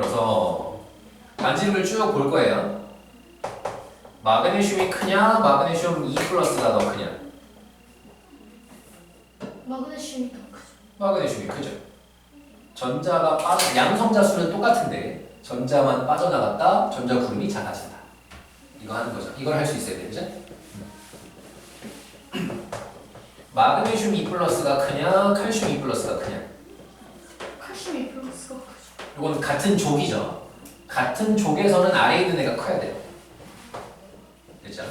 들어서 반지름을 쭉 볼 거예요. 마그네슘이 크냐, 마그네슘 2 플러스가 더 크냐? 마그네슘이 더 크죠. 마그네슘이 크죠. 전자가 양성자 수는 똑같은데 전자만 빠져나갔다, 전자 구름이 작아진다. 이거 하는 거죠. 이걸 할 수 있어야 되죠. 마그네슘 2 플러스가 크냐, 칼슘 2 플러스가 크냐? 칼슘 2 플러스가 크죠. 이건 같은 족이죠. 같은 족에서는 아래에 있는 애가 커야 돼요. 됐죠?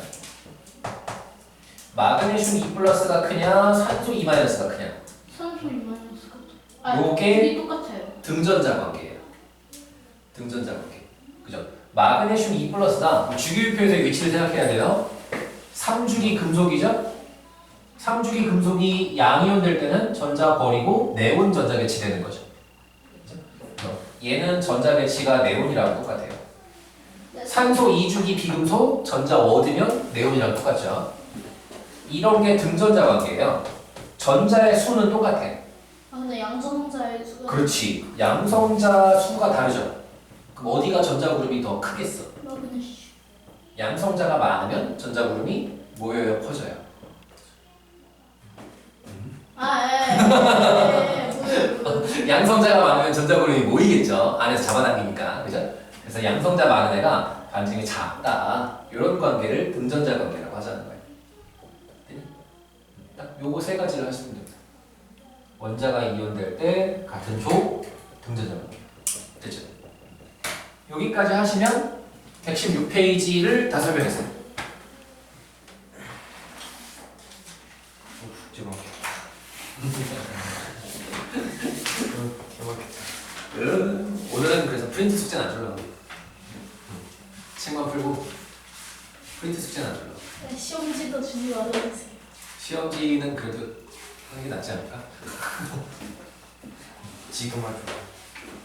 마그네슘 2 플러스가 크냐, 산소 2 마이너스가 크냐? 산소 2 마이너스가 더. 요게 둘이 똑같아요. 등전자 관계예요. 등전자 관계. 그죠? 마그네슘 2 플러스다. 주기율표에서의 위치를 생각해야 돼요. 3주기 금속이죠? 3주기 금속이 양이온 될 때는 전자 버리고 네온 전자 배치되는 거죠. 그죠? 얘는 전자 배치가 네온이랑 똑같아요. 산소 2주기 비금속 전자 얻으면 네온이랑 똑같죠. 이런 게 등전자 관계예요. 전자의 수는 똑같아. 아 근데 양성자의 수가. 그렇지. 양성자 수가 다르죠. 그럼 어디가 전자 그룹이 더 크겠어? 마그네슘. 양성자가 많으면 전자 그룹이 모여요, 커져요. 양성자가 많으면 전자 그룹이 모이겠죠. 안에서 잡아당기니까, 그죠? 그래서 양성자 많은 애가 반증이 작다. 이런 관계를 등전자 관계라고 하자는 거예요. 딱 요거 세 가지를 하시면 됩니다. 원자가 이온될 때 같은 조 등전자 관계. 됐죠? 여기까지 하시면 116페이지를 다 설명했어요. 지금 오늘은 그래서 프린트 숙제는 안 주려고. 책만 풀고 프린트 숙제는 안 주려고. 네, 시험지도 주지 말아주세요. 시험지는 그래도 하는 게 낫지 않을까? 지금 하죠.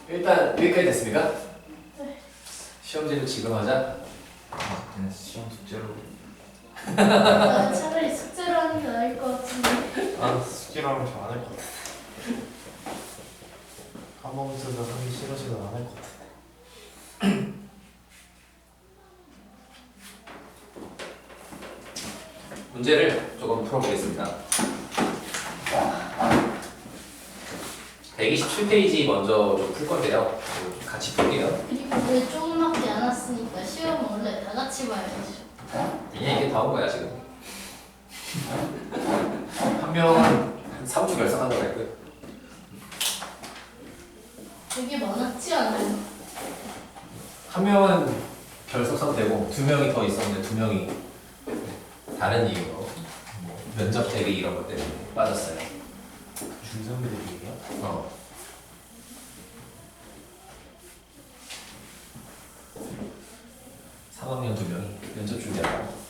일단 여기까지 됐습니까? 네. 시험지는 지금 하자. 그냥 시험 숙제로. 아, 차라리 숙제로 하는 게 나을 것 같은데. 아 숙제로 하면 좀 안 할 것 같아. 한 번쯤은 하기 싫어지면 안 할 것 같아. 문제를 조금 풀어보겠습니다. 127페이지 먼저 좀 풀 건데요. 같이 풀게요. 그리고 왜 조금밖에 안 왔으니까 시험은 원래 다 같이 봐야죠. 그냥 이게 다 온 거야 지금. 한 명은 한 3주 결석한다고 했고요. 되게 많았지 않아요? 한 명은 결석선 되고 두 명이 더 있었는데 두 명이 다른 이유로 뭐 면접 대비 이런 것 때문에 빠졌어요. 중상비들이에요? 3학년 두 명이 면접 준비하고.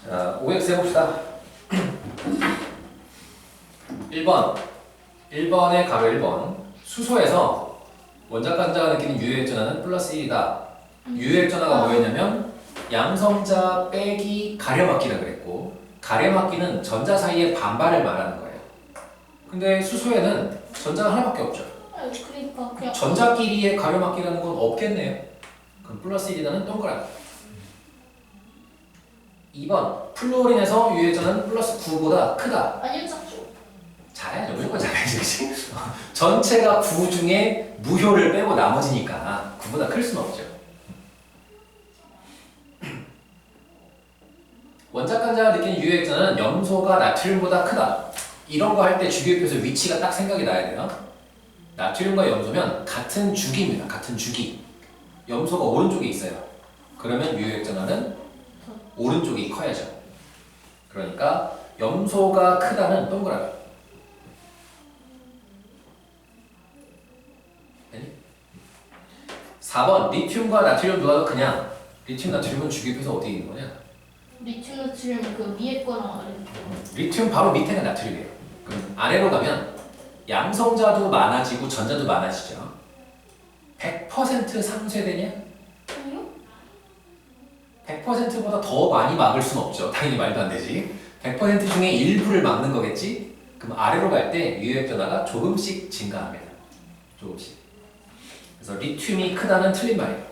자, OX 해봅시다. 1번에 가로 1번. 수소에서 원자간자가 느끼는 유효액전하는 플러스 1이다. 유효액전하가 뭐였냐면 양성자 빼기 가려막기라 그랬고, 가려막기는 전자 사이의 반발을 말하는 거예요. 근데 수소에는 전자가 하나밖에 없죠. 아, 그러니까 그냥 전자끼리의 가려막기라는 건 없겠네요. 그럼 플러스 1이라는 동그라미. 2번 플루오린에서 유효액전은 플러스 9보다 크다. 아니면 작죠. 잘해야죠. 무조건 잘해야지. 그치? 전체가 9 중에 무효를 빼고 나머지니까 9보다 클 수는 없죠. 원자간자가 느끼는 유효액전은 염소가 나트륨보다 크다. 이런 거 할 때 주기율표에서 위치가 딱 생각이 나야 돼요. 나트륨과 염소면 같은 주기입니다. 같은 주기. 염소가 오른쪽에 있어요. 그러면 유효액전하는 오른쪽이 커야죠. 그러니까 염소가 크다는 동그라미. 4번 리튬과 나트륨 누가 더 크냐? 리튬, 나트륨은 주기표에서 어디에 있는 거냐? 리튬 나트륨 그 위에 거랑 아래 거. 리튬 바로 밑에가 나트륨이에요. 그럼 아래로 가면 양성자도 많아지고 전자도 많아지죠. 100% 상쇄되냐? 아니요? 100%보다 더 많이 막을 수는 없죠. 당연히 말도 안 되지. 100% 중에 일부를 막는 거겠지? 그럼 아래로 갈 때 유효액 전하가 조금씩 증가합니다. 조금씩. 그래서 리튬이 크다는 틀린 말이에요.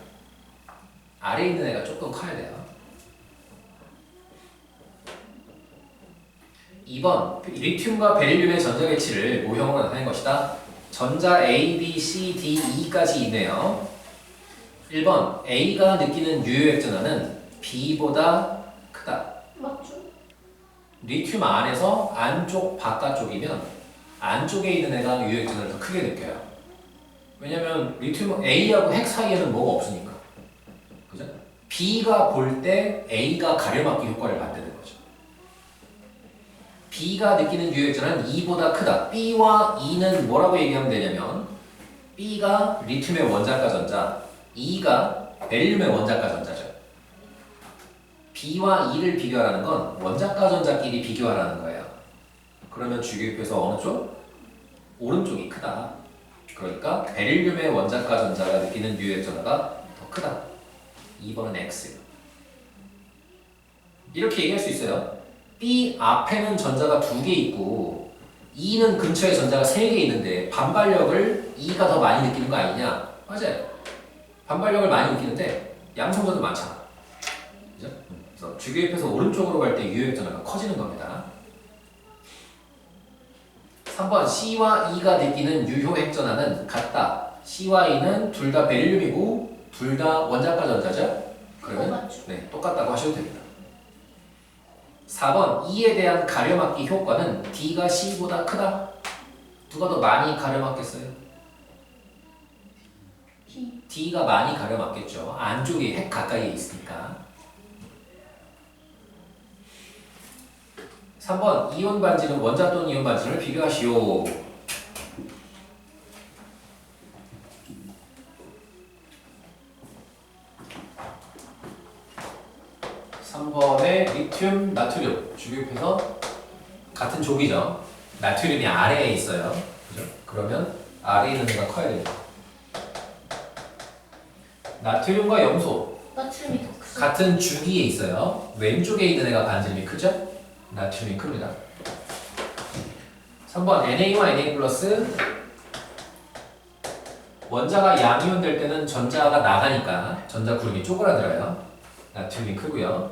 아래에 있는 애가 조금 커야 돼요. 2번, 리튬과 베릴륨의 전자 배치를 모형으로 나타낸 것이다. 전자 A, B, C, D, E까지 있네요. 1번, A가 느끼는 유효액 전하는 B보다 크다. 맞죠? 리튬 안에서 안쪽, 바깥쪽이면 안쪽에 있는 애가 유효액 전하를 더 크게 느껴요. 왜냐면 리튬 A하고 핵 사이에는 뭐가 없으니까. 그죠? B가 볼 때 A가 가려막기 효과를 만드는 거죠. B가 느끼는 유효액 전하는 E보다 크다. B와 E는 뭐라고 얘기하면 되냐면 B가 리튬의 원자가 전자, E가 베릴륨의 원자가 전자죠. B와 E를 비교하라는 건 원자가 전자끼리 비교하라는 거예요. 그러면 주기율표에서 어느 쪽? 오른쪽이 크다. 그러니까 베릴륨의 원자가 전자가 느끼는 유효액 전하가 더 크다. 2번은 X. 이렇게 얘기할 수 있어요. B 앞에는 전자가 2개 있고 E는 근처에 전자가 3개 있는데 반발력을 E가 더 많이 느끼는 거 아니냐? 맞아요. 반발력을 많이 느끼는데 양성자도 많잖아. 그죠? 그래서 주기율표에서 오른쪽으로 갈 때 유효액 전하가 커지는 겁니다. 3번 C와 E가 느끼는 유효액 전하는 같다. C와 E는 둘 다 베릴륨이고 둘 다 원자가 전자죠? 그러면 맞죠? 네, 똑같다고 하셔도 됩니다. 4번 E에 대한 가려막기 효과는 D가 C보다 크다. 누가 더 많이 가려막겠어요? B. D가 많이 가려막겠죠. 안쪽에 핵 가까이에 있으니까. 3번 이온 반지름 원자 또는 이온 반지름을 비교하시오. 3번에 리튬, 나트륨 주기율표에서 같은 족이죠. 나트륨이 아래에 있어요. 그죠? 그러면 아래에 있는 애가 커야 됩니다. 나트륨과 염소 나트륨이 더 크죠? 같은 주기에 있어요. 왼쪽에 있는 애가 반지름이 크죠? 나트륨이 큽니다. 3번 NA와 NA 플러스 원자가 양이온 될 때는 전자가 나가니까 전자 구름이 쪼그라들어요. 나트륨이 크고요.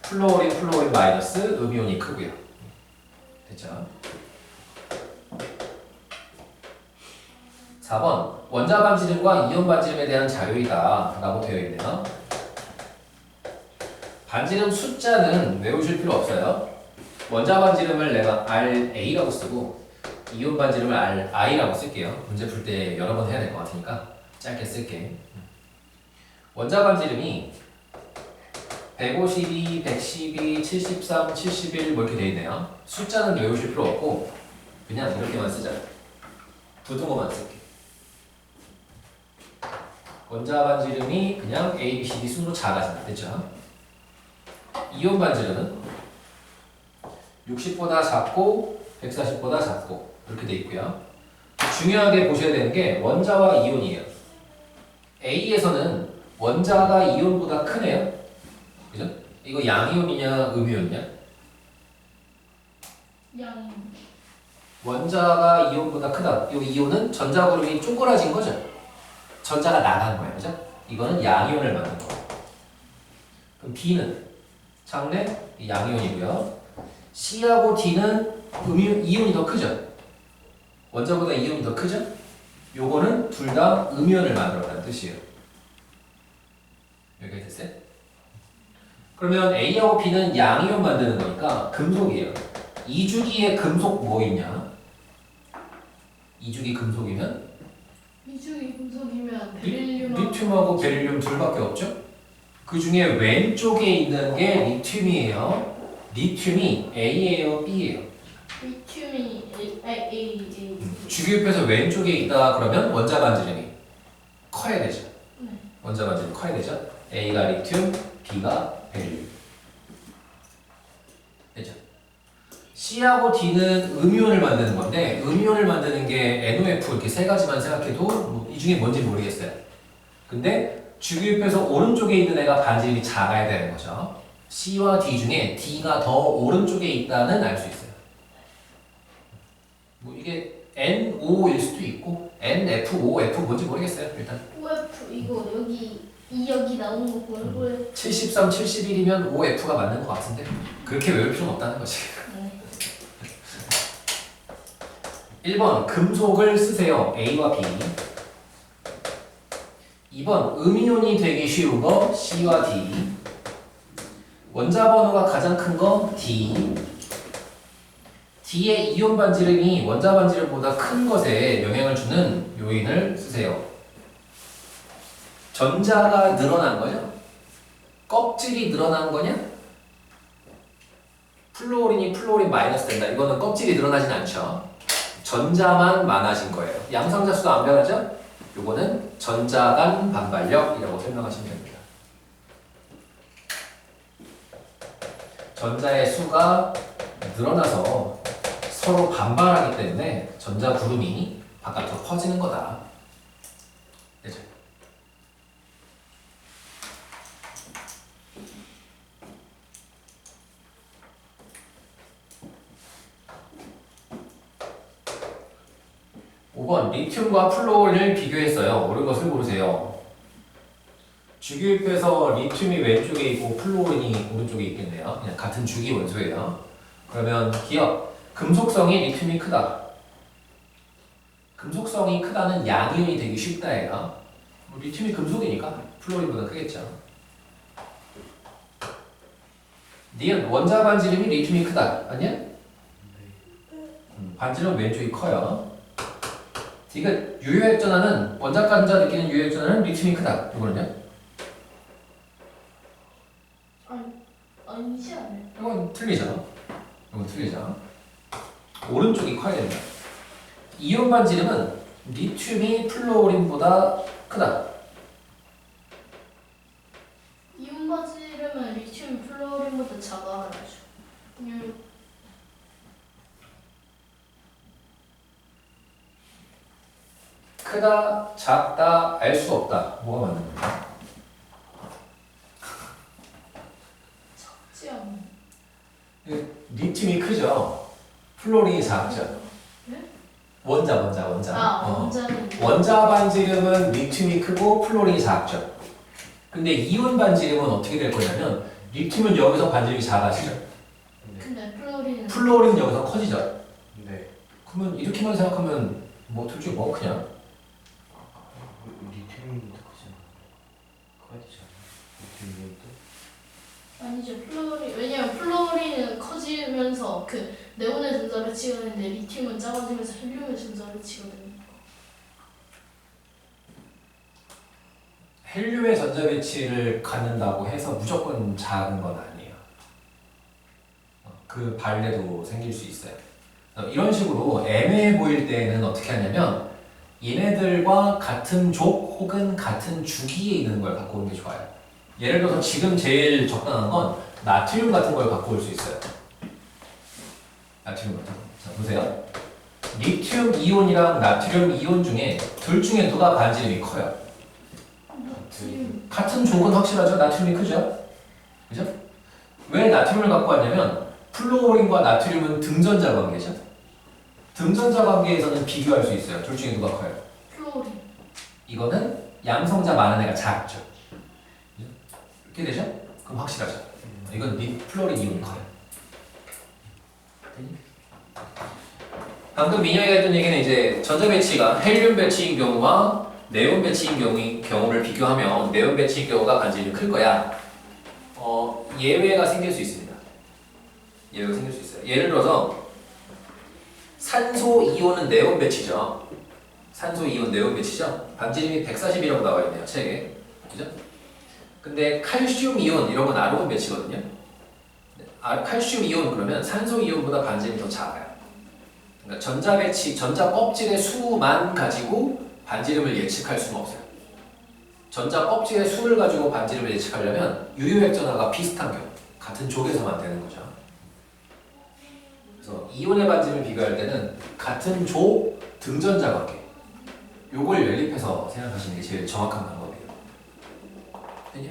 플로린 마이너스 음이온이 크고요. 됐죠? 4번 원자 반지름과 이온 반지름에 대한 자료이다 라고 되어 있네요. 반지름 숫자는 외우실 필요 없어요. 원자 반지름을 내가 RA라고 쓰고 이온 반지름을 RI라고 쓸게요. 문제 풀 때 여러 번 해야 될 것 같으니까 짧게 쓸게. 원자 반지름이 152, 112, 73, 71 뭐 이렇게 되어 있네요. 숫자는 외우실 필요 없고 그냥 이렇게만 쓰자. 부등호만 쓸게. 원자 반지름이 그냥 A, B, C, D 순으로 작아진다. 됐죠? 이온 반지름은 60보다 작고 140보다 작고 이렇게 돼 있고요. 중요하게 보셔야 되는 게 원자와 이온이에요. A에서는 원자가 이온보다 크네요. 그죠? 이거 양이온이냐 음이온이냐? 양이온. 원자가 이온보다 크다. 이 이온은 전자 그룹이 쪼그라진 거죠. 전자가 나간 거예요. 그죠? 이거는 양이온을 만든 거예요. 그럼 B는 작네? 양이온이고요. C하고 D는 이온이 더 크죠? 원자보다 이온이 더 크죠? 요거는 둘 다 음이온을 만들었다는 뜻이에요. 여기까지 됐어요? 그러면 A하고 B는 양이온 만드는 거니까 금속이에요. 2주기에 금속 뭐 있냐? 2주기 금속이면 이중이 금속이면 베릴륨. 리튬하고 베릴륨 둘밖에 없죠? 그 중에 왼쪽에 있는 게 리튬이에요. 리튬이 A예요, B예요? 리튬이 A. 주기율표에서 왼쪽에 있다 그러면 원자 반지름이 커야 되죠. 네. 원자 반지름이 커야 되죠. A가 리튬, B가 베릴륨. 됐죠? C하고 D는 음이온을 만드는 건데 음이온을 만드는 게 NOF 이렇게 세 가지만 생각해도 뭐이 중에 뭔지 모르겠어요. 근데 주기율표에서 오른쪽에 있는 애가 반지름이 작아야 되는 거죠. C와 D 중에 D가 더 오른쪽에 있다는 알 수 있어요. 뭐 이게 NO일 수도 있고 NF, OF 뭔지 모르겠어요. 일단 OF 이거 여기 나오는 거 보는 거예요. 73, 71이면 OF가 맞는 것 같은데 그렇게 외울 필요는 없다는 거지. 네. 1번 금속을 쓰세요. A와 B. 2번 음이온이 되기 쉬운 거 C와 D. 원자 번호가 가장 큰 거 D. D의 이온 반지름이 원자 반지름보다 큰 것에 영향을 주는 요인을 쓰세요. 전자가 늘어난 거냐? 껍질이 늘어난 거냐? 플로린 마이너스 된다. 이거는 껍질이 늘어나진 않죠. 전자만 많아진 거예요. 양성자 수도 안 변하죠? 요거는 전자 간 반발력이라고 설명하시면 됩니다. 전자의 수가 늘어나서 서로 반발하기 때문에 전자 구름이 바깥으로 퍼지는 거다. 되죠? (5번) 리튬과 플루오린을 비교했어요. 옳은 것을 고르세요. 주기율표에서 리튬이 왼쪽에 있고 플루오린이 오른쪽에 있겠네요. 그냥 같은 주기 원소예요. 그러면 기억, 금속성이 리튬이 크다. 금속성이 크다는 양이온이 되기 쉽다예요. 리튬이 금속이니까 플루오린보다 크겠죠. 니은 원자 반지름이 리튬이 크다. 아니야? 반지름 왼쪽이 커요. D가 유효액전하는 원자 간자 느끼는 유효액전하는 리튬이 크다. 이거는요? 아니지 않아요? 이건 틀리죠. 이건 틀리죠. 오른쪽이 커야 된다. 이온 반지름은 리튬이 플루오린보다 크다. 이온 반지름은 리튬 플루오린보다 작아야죠. 크다, 작다, 알 수 없다. 뭐가 맞는 거야? 작지 않아요. 리튬이 크죠. 플루오린이 작죠. 네? 원자. 원자는 원자 반지름은 리튬이 크고 플루오린이 작죠. 근데 이온 반지름은 어떻게 될 거냐면 리튬은 여기서 반지름이 작아지죠. 근데 플루오린은 플루오린은 여기서 커지죠. 네. 그러면 이렇게만 생각하면 뭐 둘 중에 뭐 크냐? 리튬이 더 크지 않아? 커야 되지 않아? 리튬이 또? 아니죠. 플루오린 왜냐면 플루오린은 커지면서 그 네온의 전자를 치우는데 리튬은 작아지면서 헬륨의 전자를 치거든요. 헬륨의 전자 배치를 갖는다고 해서 무조건 작은 건 아니에요. 그 반대도 생길 수 있어요. 이런 식으로 애매해 보일 때는 어떻게 하냐면 얘네들과 같은 족 혹은 같은 주기에 있는 걸 갖고 오는 게 좋아요. 예를 들어서 지금 제일 적당한 건 나트륨 같은 걸 갖고 올 수 있어요. 나트륨 같은 거. 자, 보세요. 리튬 이온이랑 나트륨 이온 중에 둘 중에 누가 반지름이 커요? 나트륨. 같은 족은 확실하죠? 나트륨이 크죠? 그죠? 왜 나트륨을 갖고 왔냐면 플루오린과 나트륨은 등전자 관계죠. 등전자 관계에서는 비교할 수 있어요. 둘 중에 누가 커요? 플루오린. 이거는 양성자 많은 애가 작죠. 그죠? 이렇게 되죠? 그럼 확실하죠. 이건 플루오린 이온이 커요. 방금 민영이가 했던 얘기는 이제 전자 배치가 헬륨 배치인 경우와 네온 배치인 경우를 비교하면 네온 배치인 경우가 반지름이 클 거야. 예외가 생길 수 있습니다. 예외가 생길 수 있어요. 예를 들어서 산소 이온은 네온 배치죠. 산소 이온 네온 배치죠. 반지름이 140이라고 나와 있네요. 책에. 그죠? 근데 칼슘 이온 이런 건 아르곤 배치거든요. 칼슘 이온 그러면 산소 이온보다 반지름이 더 작아요. 그러니까 전자 배치, 전자 껍질의 수만 가지고 반지름을 예측할 수는 없어요. 전자 껍질의 수를 가지고 반지름을 예측하려면 유효액 전하가 비슷한 경우, 같은 족에서만 되는 거죠. 그래서 이온의 반지를 비교할 때는 같은 조 등전자관계 요걸 연립해서 생각하시는 게 제일 정확한 방법이에요. 됐냐?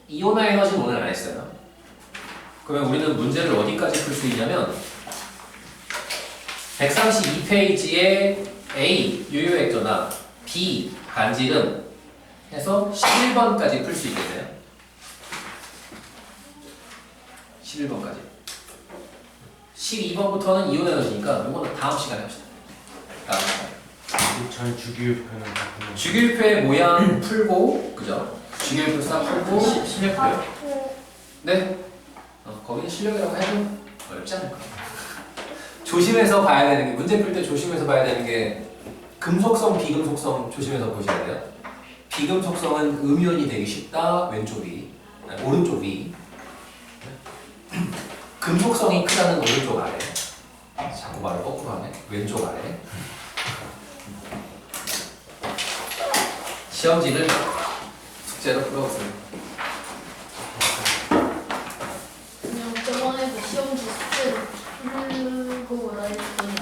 이온화 에너지는 오늘 안 했어요. 그러면 우리는 문제를 어디까지 풀 수 있냐면 132페이지에 A 유효액조나 B 반지름 해서 11번까지 풀 수 있겠네요. 11번까지. 12번부터는 이온 에너지니까 이거는 다음 시간에 합시다. 다음 시간에. 전 주기율표는 같은 주기율표의 모양 풀고, 그죠? 주기율표 싹 풀고. 실력표요? 네. 거기는 실력이라고 해도 어렵지 않을 거예요. 조심해서 봐야 되는 게, 문제 풀 때 조심해서 봐야 되는 게 금속성, 비금속성 조심해서 보셔야 돼요. 비금속성은 음이온이 되기 쉽다. 왼쪽 위, 아니, 오른쪽 위. 금속성이 크다는 오른쪽 아래. 자꾸 말을 거꾸로 하네. 왼쪽 아래. 시험지를 숙제로 풀어보세요. 그냥 저번에도 시험지 숙제로 풀고 뭐라 했더니